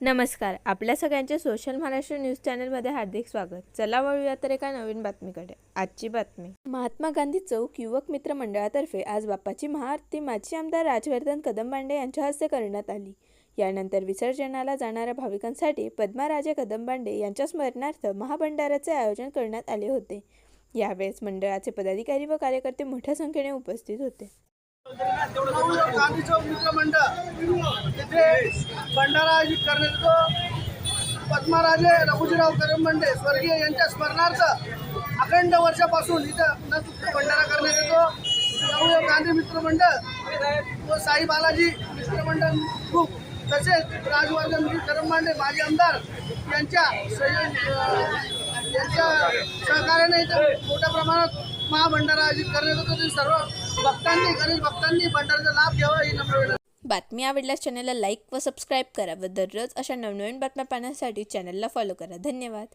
नमस्कार. आपल्या सगळ्यांचे सोशल महाराष्ट्र न्यूज चॅनलमध्ये हार्दिक स्वागत. चला वळूया तर एका नवीन बातमीकडे. आजची बातमी. महात्मा गांधी चौक युवक मित्र मंडळातर्फे आज बाप्पाची महाआरती माजी आमदार राजवर्धन कदमबांडे यांच्या हस्ते करण्यात आली. यानंतर विसर्जनाला जाणाऱ्या भाविकांसाठी पद्माराजे कदमबांडे यांच्या स्मरणार्थ महाभंडाऱ्याचे आयोजन करण्यात आले होते. यावेळेस मंडळाचे पदाधिकारी व कार्यकर्ते मोठ्या संख्येने उपस्थित होते. गांधी चौक मित्र मंडळ येथे भंडारा आयोजित करण्यात येतो. पद्माराजे रघुजीराव कदमबांडे स्वर्गीय यांच्या स्मरणार्थ अखंड वर्षापासून इथं भंडारा करण्यात येतो. नवयुवक गांधी मित्र मंडळ व साई बालाजी मित्र मंडळ ग्रुप तसेच राजवर्धन कदमबांडे माजी आमदार यांच्या सहकार्याने इथं मोठ्या प्रमाणात महाभंडारा आयोजित करण्यात येतो. ते सर्व भक्तांनी गणेश भक्तांनी भंडाऱ्याचा लाभ घ्यावा ही नम्र विनंती. बातमी आवडल्यास चॅनलला लाईक व सबस्क्राईब करा व दररोज अशा नवनवीन बातम्या पाहण्यासाठी चॅनलला फॉलो करा. धन्यवाद.